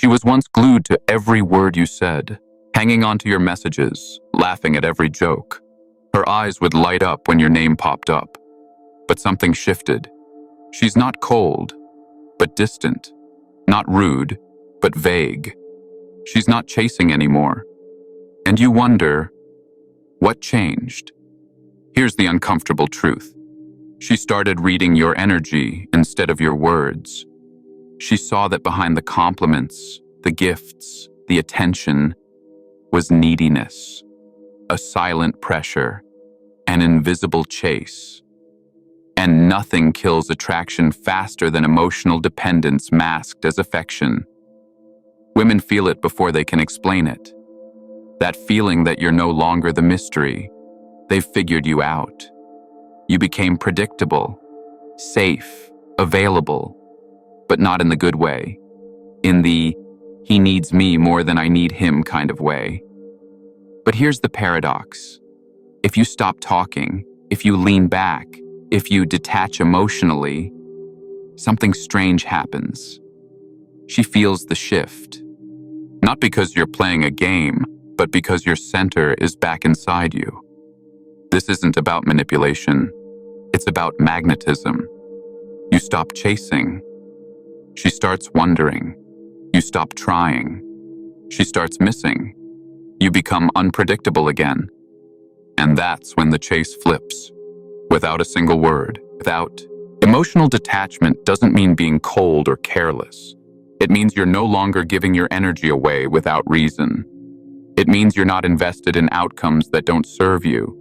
She was once glued to every word you said, hanging onto your messages, laughing at every joke. Her eyes would light up when your name popped up. But something shifted. She's not cold, but distant. Not rude, but vague. She's not chasing anymore. And you wonder, what changed? Here's the uncomfortable truth. She started reading your energy instead of your words. She saw that behind the compliments, the gifts, the attention, was neediness, a silent pressure, an invisible chase. And nothing kills attraction faster than emotional dependence masked as affection. Women feel it before they can explain it. That feeling that you're no longer the mystery. They've figured you out. You became predictable, safe, available, but not in the good way. In the, he needs me more than I need him kind of way. But here's the paradox. If you stop talking, if you lean back, if you detach emotionally, something strange happens. She feels the shift. Not because you're playing a game, but because your center is back inside you. This isn't about manipulation. It's about magnetism. You stop chasing. She starts wondering. You stop trying. She starts missing. You become unpredictable again. And that's when the chase flips. Without a single word, without. Emotional detachment doesn't mean being cold or careless. It means you're no longer giving your energy away without reason. It means you're not invested in outcomes that don't serve you.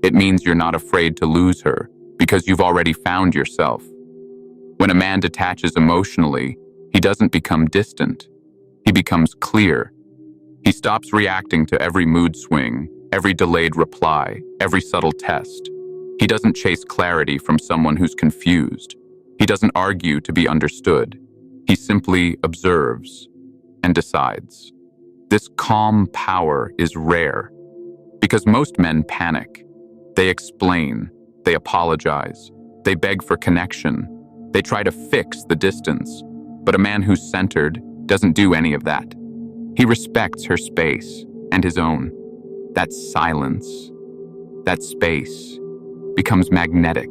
It means you're not afraid to lose her because you've already found yourself. When a man detaches emotionally, he doesn't become distant. He becomes clear. He stops reacting to every mood swing, every delayed reply, every subtle test. He doesn't chase clarity from someone who's confused. He doesn't argue to be understood. He simply observes and decides. This calm power is rare because most men panic. They explain, they apologize, they beg for connection, they try to fix the distance. But a man who's centered doesn't do any of that. He respects her space and his own. That silence, that space, becomes magnetic.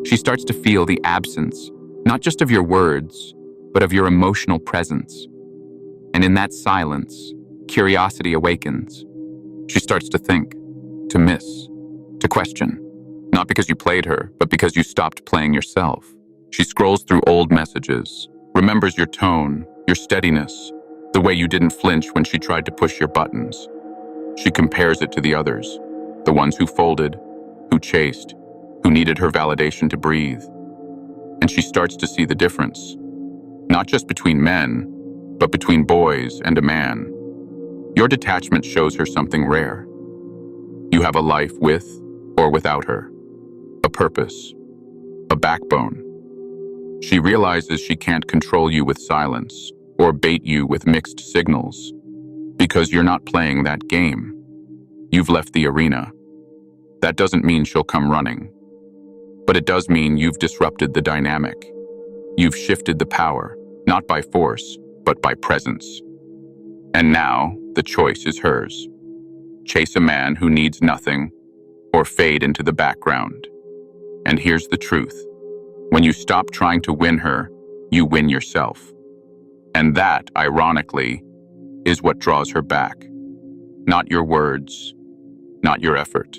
She starts to feel the absence, not just of your words, but of your emotional presence. And in that silence, curiosity awakens. She starts to think, to miss, to question. Not because you played her, but because you stopped playing yourself. She scrolls through old messages, remembers your tone, your steadiness, the way you didn't flinch when she tried to push your buttons. She compares it to the others, the ones who folded, who chased, who needed her validation to breathe. And she starts to see the difference, not just between men, but between boys and a man. Your detachment shows her something rare. You have a life with or without her, a purpose, a backbone. She realizes she can't control you with silence or bait you with mixed signals because you're not playing that game. You've left the arena. That doesn't mean she'll come running, but it does mean you've disrupted the dynamic. You've shifted the power, not by force, but by presence. And now the choice is hers. Chase a man who needs nothing or fade into the background. And here's the truth. When you stop trying to win her, you win yourself. And that, ironically, is what draws her back. Not your words, not your effort,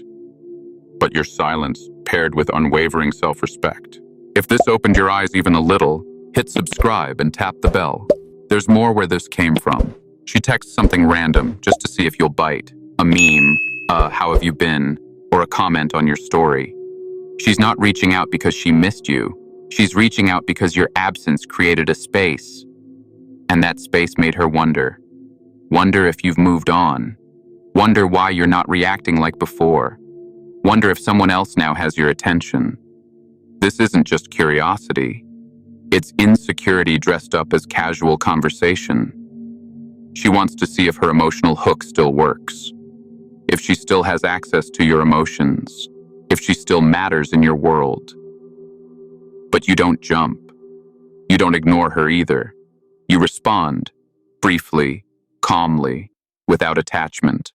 but your silence paired with unwavering self-respect. If this opened your eyes even a little, hit subscribe and tap the bell. There's more where this came from. She texts something random just to see if you'll bite. A meme, how have you been, or a comment on your story. She's not reaching out because she missed you. She's reaching out because your absence created a space. And that space made her wonder. Wonder if you've moved on. Wonder why you're not reacting like before. Wonder if someone else now has your attention. This isn't just curiosity. It's insecurity dressed up as casual conversation. She wants to see if her emotional hook still works. If she still has access to your emotions. If she still matters in your world. But you don't jump. You don't ignore her either. You respond, briefly, calmly, without attachment.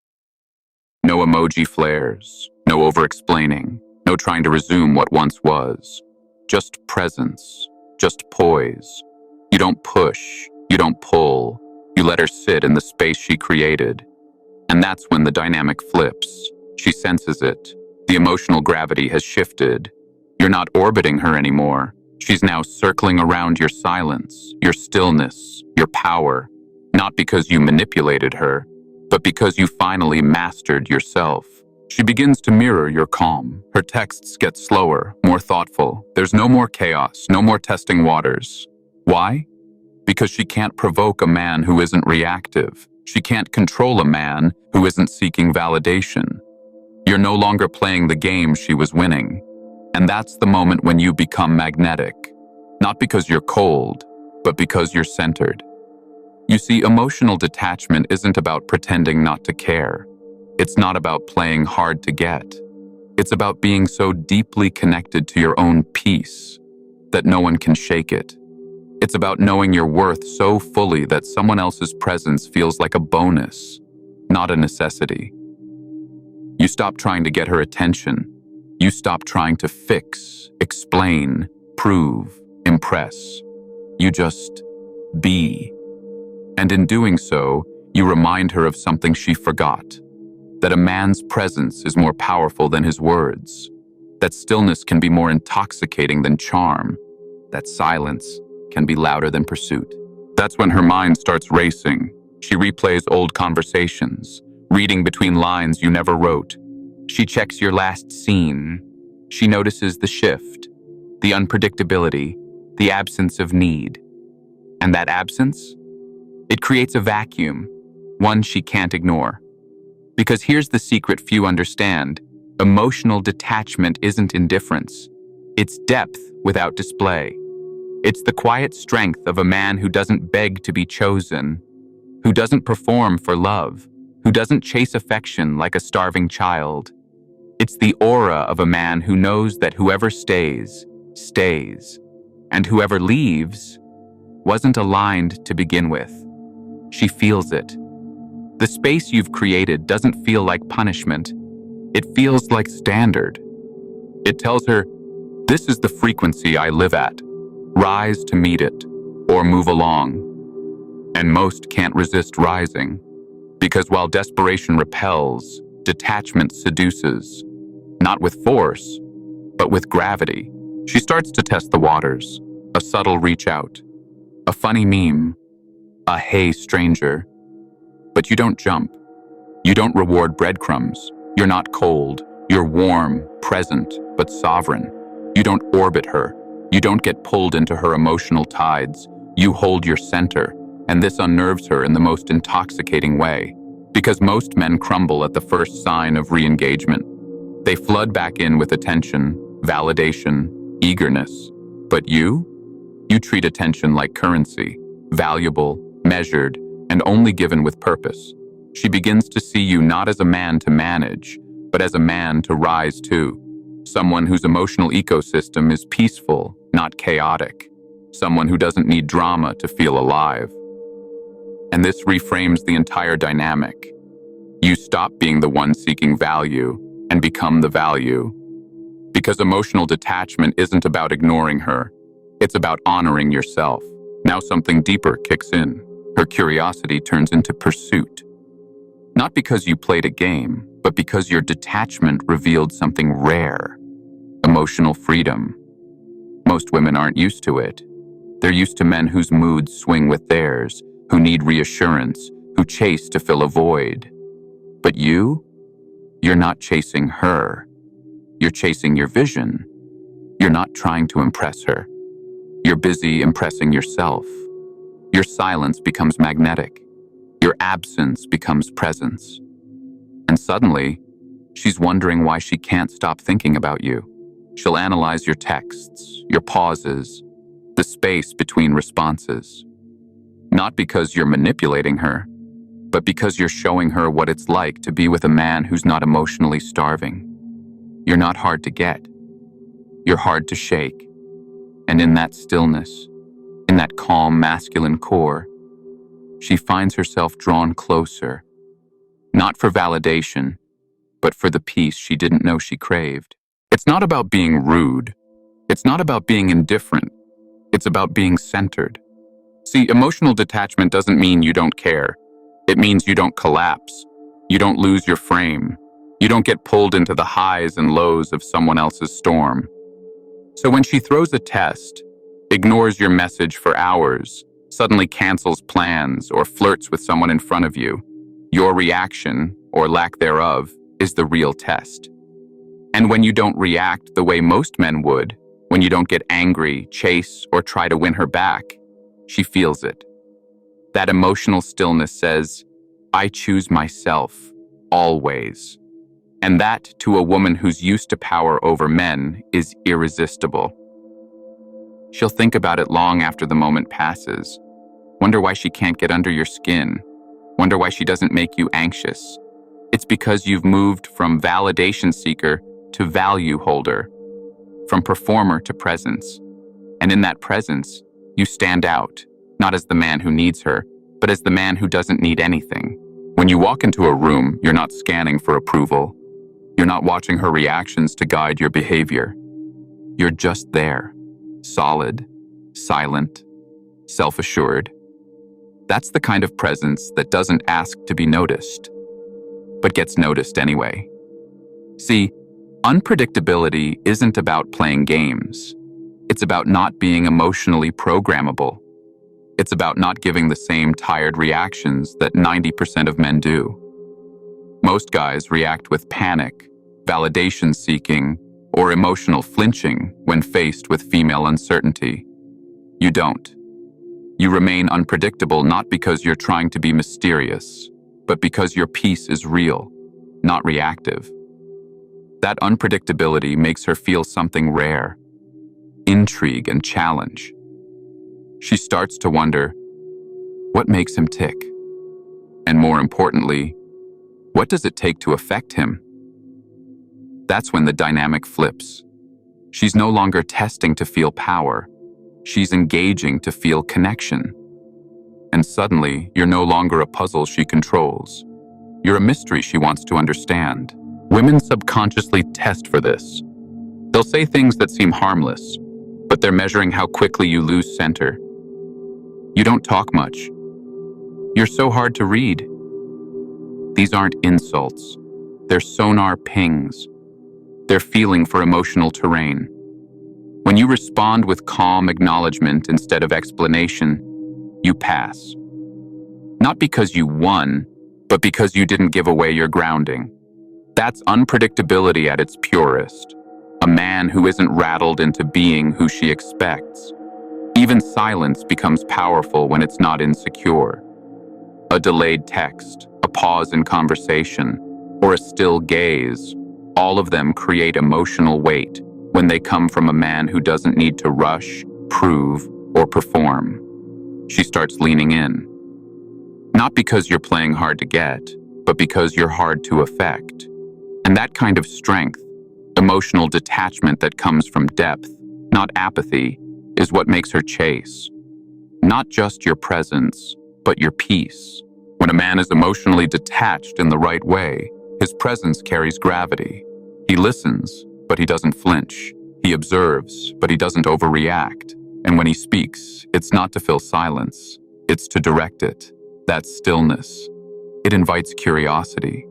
No emoji flares, no over-explaining, no trying to resume what once was. Just presence, just poise. You don't push, you don't pull, you let her sit in the space she created. And that's when the dynamic flips. She senses it. The emotional gravity has shifted. You're not orbiting her anymore. She's now circling around your silence, your stillness, your power. Not because you manipulated her, but because you finally mastered yourself. She begins to mirror your calm. Her texts get slower, more thoughtful. There's no more chaos, no more testing waters. Why? Because she can't provoke a man who isn't reactive. She can't control a man who isn't seeking validation. You're no longer playing the game she was winning. And that's the moment when you become magnetic. Not because you're cold, but because you're centered. You see, emotional detachment isn't about pretending not to care. It's not about playing hard to get. It's about being so deeply connected to your own peace that no one can shake it. It's about knowing your worth so fully that someone else's presence feels like a bonus, not a necessity. You stop trying to get her attention. You stop trying to fix, explain, prove, impress. You just be. And in doing so, you remind her of something she forgot. That a man's presence is more powerful than his words. That stillness can be more intoxicating than charm. That silence can be louder than pursuit. That's when her mind starts racing. She replays old conversations, reading between lines you never wrote. She checks your last scene. She notices the shift, the unpredictability, the absence of need. And that absence? It creates a vacuum, one she can't ignore. Because here's the secret few understand. Emotional detachment isn't indifference. It's depth without display. It's the quiet strength of a man who doesn't beg to be chosen, who doesn't perform for love, who doesn't chase affection like a starving child. It's the aura of a man who knows that whoever stays, stays, and whoever leaves wasn't aligned to begin with. She feels it. The space you've created doesn't feel like punishment. It feels like standard. It tells her, this is the frequency I live at. Rise to meet it, or move along. And most can't resist rising, because while desperation repels, detachment seduces. Not with force, but with gravity. She starts to test the waters, a subtle reach out, a funny meme, a hey stranger. But you don't jump. You don't reward breadcrumbs. You're not cold. You're warm, present, but sovereign. You don't orbit her. You don't get pulled into her emotional tides. You hold your center, and this unnerves her in the most intoxicating way. Because most men crumble at the first sign of re-engagement. They flood back in with attention, validation, eagerness. But you treat attention like currency, valuable, measured, and only given with purpose. She begins to see you not as a man to manage, but as a man to rise to. Someone whose emotional ecosystem is peaceful, not chaotic. Someone who doesn't need drama to feel alive. And this reframes the entire dynamic. You stop being the one seeking value and become the value. Because emotional detachment isn't about ignoring her. It's about honoring yourself. Now something deeper kicks in. Her curiosity turns into pursuit. Not because you played a game, but because your detachment revealed something rare. Emotional freedom. Most women aren't used to it. They're used to men whose moods swing with theirs, who need reassurance, who chase to fill a void. But you're not chasing her. You're chasing your vision. You're not trying to impress her. You're busy impressing yourself. Your silence becomes magnetic. Your absence becomes presence. And suddenly, she's wondering why she can't stop thinking about you. She'll analyze your texts, your pauses, the space between responses. Not because you're manipulating her, but because you're showing her what it's like to be with a man who's not emotionally starving. You're not hard to get. You're hard to shake. And in that stillness, in that calm masculine core, she finds herself drawn closer, not for validation, but for the peace she didn't know she craved. It's not about being rude. It's not about being indifferent. It's about being centered. See, emotional detachment doesn't mean you don't care. It means you don't collapse. You don't lose your frame. You don't get pulled into the highs and lows of someone else's storm. So when she throws a test, ignores your message for hours, suddenly cancels plans, or flirts with someone in front of you, your reaction, or lack thereof, is the real test. And when you don't react the way most men would, when you don't get angry, chase, or try to win her back, she feels it. That emotional stillness says, I choose myself, always. And that, to a woman who's used to power over men, is irresistible. She'll think about it long after the moment passes. Wonder why she can't get under your skin. Wonder why she doesn't make you anxious. It's because you've moved from validation seeker to value holder, from performer to presence. And in that presence, you stand out, not as the man who needs her, but as the man who doesn't need anything. When you walk into a room, you're not scanning for approval. You're not watching her reactions to guide your behavior. You're just there, solid, silent, self-assured. That's the kind of presence that doesn't ask to be noticed, but gets noticed anyway. See, unpredictability isn't about playing games. It's about not being emotionally programmable. It's about not giving the same tired reactions that 90% of men do. Most guys react with panic, validation seeking, or emotional flinching when faced with female uncertainty. You don't. You remain unpredictable not because you're trying to be mysterious, but because your peace is real, not reactive. That unpredictability makes her feel something rare, intrigue and challenge. She starts to wonder, what makes him tick? And more importantly, what does it take to affect him? That's when the dynamic flips. She's no longer testing to feel power. She's engaging to feel connection. And suddenly, you're no longer a puzzle she controls. You're a mystery she wants to understand. Women subconsciously test for this. They'll say things that seem harmless, but they're measuring how quickly you lose center. You don't talk much. You're so hard to read. These aren't insults. They're sonar pings. They're feeling for emotional terrain. When you respond with calm acknowledgement instead of explanation, you pass. Not because you won, but because you didn't give away your grounding. That's unpredictability at its purest. A man who isn't rattled into being who she expects. Even silence becomes powerful when it's not insecure. A delayed text, a pause in conversation, or a still gaze, all of them create emotional weight when they come from a man who doesn't need to rush, prove, or perform. She starts leaning in. Not because you're playing hard to get, but because you're hard to affect. And that kind of strength, emotional detachment that comes from depth, not apathy, is what makes her chase. Not just your presence, but your peace. When a man is emotionally detached in the right way, his presence carries gravity. He listens, but he doesn't flinch. He observes, but he doesn't overreact. And when he speaks, it's not to fill silence. It's to direct it. That's stillness. It invites curiosity.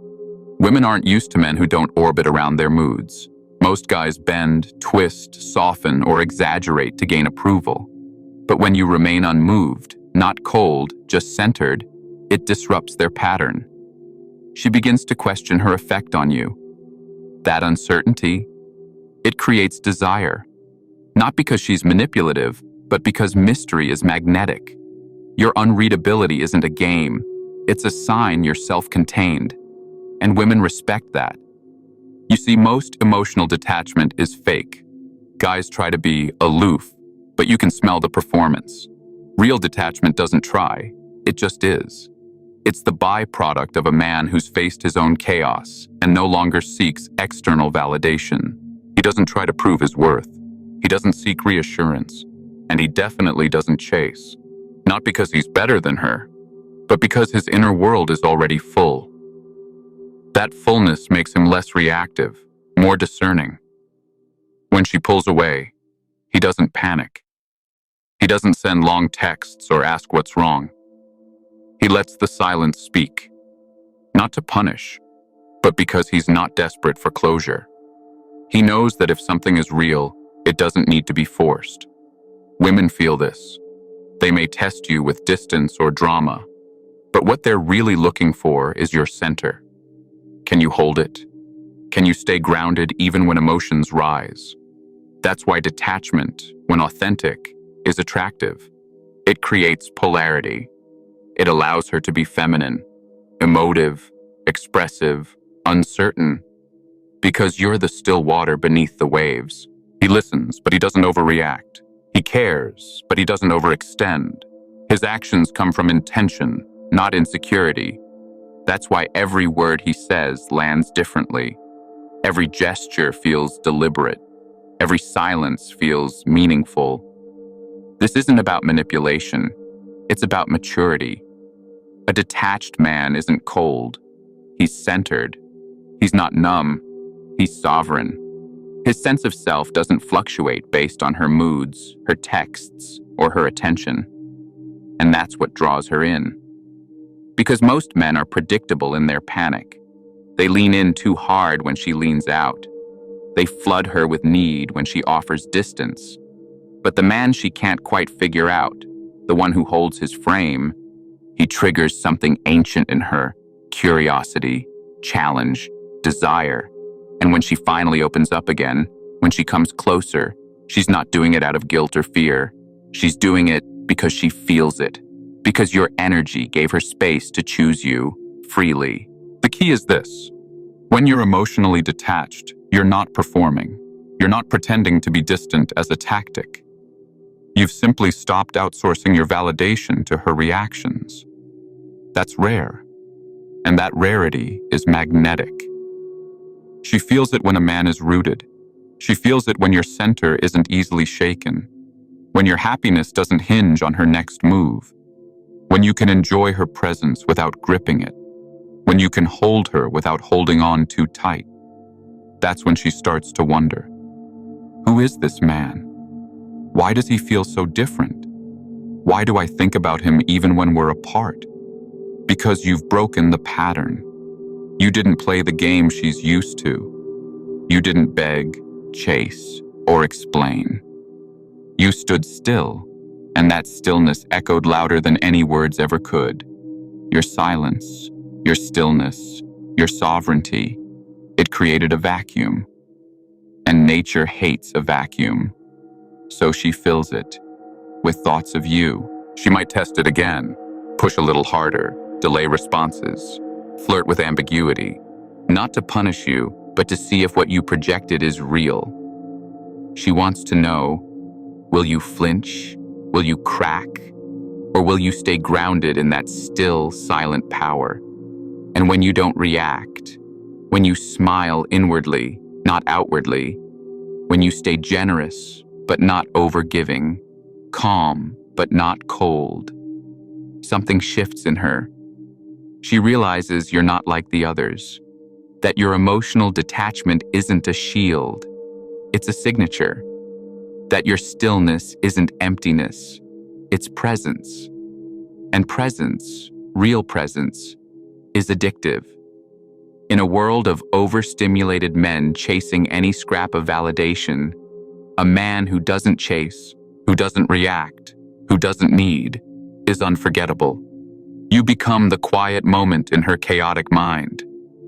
Women aren't used to men who don't orbit around their moods. Most guys bend, twist, soften, or exaggerate to gain approval. But when you remain unmoved, not cold, just centered, it disrupts their pattern. She begins to question her effect on you. That uncertainty, it creates desire. Not because she's manipulative, but because mystery is magnetic. Your unreadability isn't a game. It's a sign you're self-contained. And women respect that. You see, most emotional detachment is fake. Guys try to be aloof, but you can smell the performance. Real detachment doesn't try. It just is. It's the byproduct of a man who's faced his own chaos and no longer seeks external validation. He doesn't try to prove his worth. He doesn't seek reassurance. And he definitely doesn't chase. Not because he's better than her, but because his inner world is already full. That fullness makes him less reactive, more discerning. When she pulls away, he doesn't panic. He doesn't send long texts or ask what's wrong. He lets the silence speak, not to punish, but because he's not desperate for closure. He knows that if something is real, it doesn't need to be forced. Women feel this. They may test you with distance or drama, but what they're really looking for is your center. Can you hold it? Can you stay grounded even when emotions rise? That's why detachment, when authentic, is attractive. It creates polarity. It allows her to be feminine, emotive, expressive, uncertain, because you're the still water beneath the waves. He listens, but he doesn't overreact. He cares, but he doesn't overextend. His actions come from intention, not insecurity. That's why every word he says lands differently. Every gesture feels deliberate. Every silence feels meaningful. This isn't about manipulation. It's about maturity. A detached man isn't cold. He's centered. He's not numb. He's sovereign. His sense of self doesn't fluctuate based on her moods, her texts, or her attention. And that's what draws her in. Because most men are predictable in their panic. They lean in too hard when she leans out. They flood her with need when she offers distance. But the man she can't quite figure out, the one who holds his frame, he triggers something ancient in her: curiosity, challenge, desire. And when she finally opens up again, when she comes closer, she's not doing it out of guilt or fear. She's doing it because she feels it, because your energy gave her space to choose you freely. The key is this: when you're emotionally detached, you're not performing. You're not pretending to be distant as a tactic. You've simply stopped outsourcing your validation to her reactions. That's rare, and that rarity is magnetic. She feels it when a man is rooted. She feels it when your center isn't easily shaken, when your happiness doesn't hinge on her next move, when you can enjoy her presence without gripping it, when you can hold her without holding on too tight. That's when she starts to wonder, who is this man? Why does he feel so different? Why do I think about him even when we're apart? Because you've broken the pattern. You didn't play the game she's used to. You didn't beg, chase, or explain. You stood still, and that stillness echoed louder than any words ever could. Your silence, your stillness, your sovereignty, it created a vacuum. And nature hates a vacuum. So she fills it with thoughts of you. She might test it again, push a little harder, delay responses, flirt with ambiguity, not to punish you, but to see if what you projected is real. She wants to know, will you flinch? Will you crack? Or will you stay grounded in that still, silent power? And when you don't react, when you smile inwardly, not outwardly, when you stay generous, but not overgiving, calm, but not cold, something shifts in her. She realizes you're not like the others, that your emotional detachment isn't a shield, it's a signature, that your stillness isn't emptiness, it's presence. And presence, real presence, is addictive. In a world of overstimulated men chasing any scrap of validation, a man who doesn't chase, who doesn't react, who doesn't need, is unforgettable. You become the quiet moment in her chaotic mind,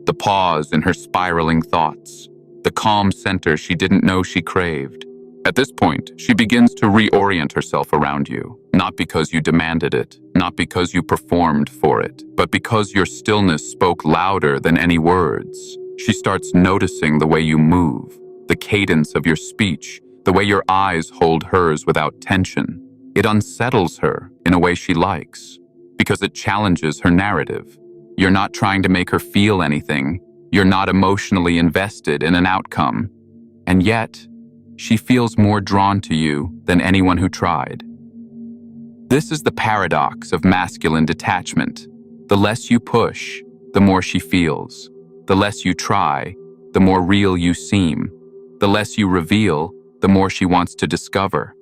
the pause in her spiraling thoughts, the calm center she didn't know she craved. At this point, she begins to reorient herself around you, not because you demanded it, not because you performed for it, but because your stillness spoke louder than any words. She starts noticing the way you move, the cadence of your speech, the way your eyes hold hers without tension. It unsettles her in a way she likes, because it challenges her narrative. You're not trying to make her feel anything. You're not emotionally invested in an outcome. And yet, she feels more drawn to you than anyone who tried. This is the paradox of masculine detachment. The less you push, the more she feels. The less you try, the more real you seem. The less you reveal, the more she wants to discover.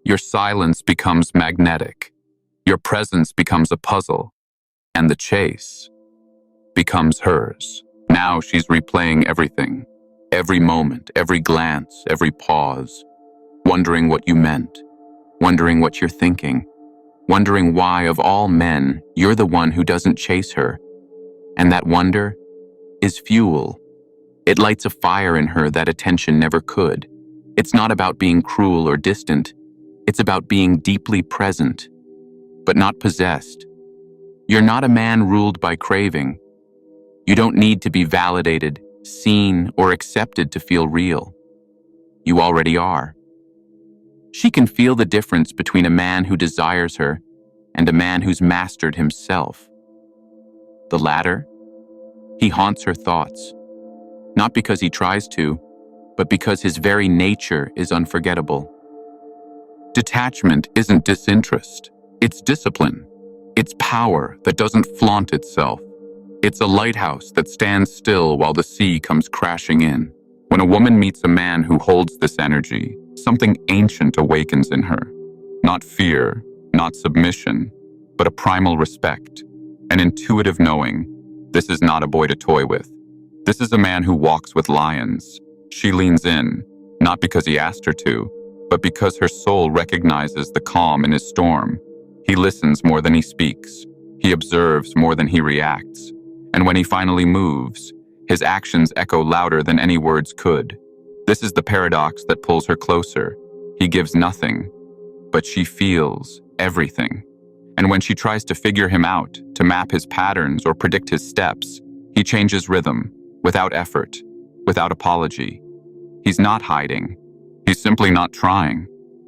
Your silence becomes magnetic. Your presence becomes a puzzle. And the chase becomes hers. Now she's replaying everything. Every moment, every glance, every pause. Wondering what you meant. Wondering what you're thinking. Wondering why, of all men, you're the one who doesn't chase her. And that wonder is fuel. It lights a fire in her that attention never could. It's not about being cruel or distant. It's about being deeply present, but not possessed. You're not a man ruled by craving. You don't need to be validated, seen, or accepted to feel real. You already are. She can feel the difference between a man who desires her and a man who's mastered himself. The latter, he haunts her thoughts, not because he tries to, but because his very nature is unforgettable. Detachment isn't disinterest, it's discipline. It's power that doesn't flaunt itself. It's a lighthouse that stands still while the sea comes crashing in. When a woman meets a man who holds this energy, something ancient awakens in her. Not fear, not submission, but a primal respect, an intuitive knowing. This is not a boy to toy with. This is a man who walks with lions. She leans in, not because he asked her to, but because her soul recognizes the calm in his storm. He listens more than he speaks. He observes more than he reacts. And when he finally moves, his actions echo louder than any words could. This is the paradox that pulls her closer. He gives nothing, but she feels everything. And when she tries to figure him out, to map his patterns or predict his steps, he changes rhythm, without effort, without apology. He's not hiding. He's simply not trying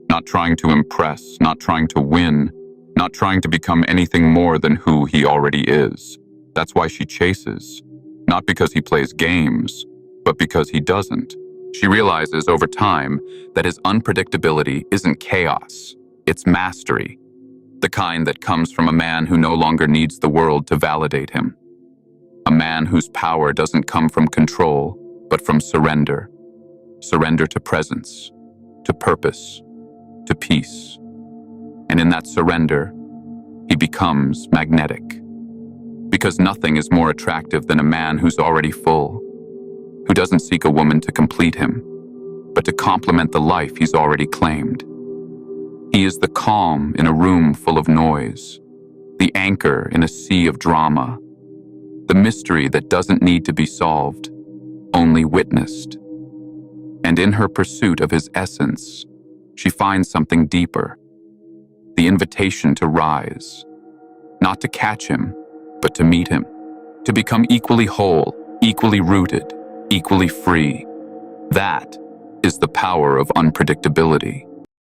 to impress, not trying to win, not trying to become anything more than who he already is. That's why she chases, not because he plays games, but because he doesn't. She realizes over time that his unpredictability isn't chaos, it's mastery, the kind that comes from a man who no longer needs the world to validate him. A man whose power doesn't come from control, but from surrender. Surrender to presence, to purpose, to peace. And in that surrender, he becomes magnetic. Because nothing is more attractive than a man who's already full, who doesn't seek a woman to complete him, but to complement the life he's already claimed. He is the calm in a room full of noise, the anchor in a sea of drama, the mystery that doesn't need to be solved, only witnessed. And in her pursuit of his essence, she finds something deeper, the invitation to rise, not to catch him, but to meet him, to become equally whole, equally rooted, equally free. That is the power of unpredictability.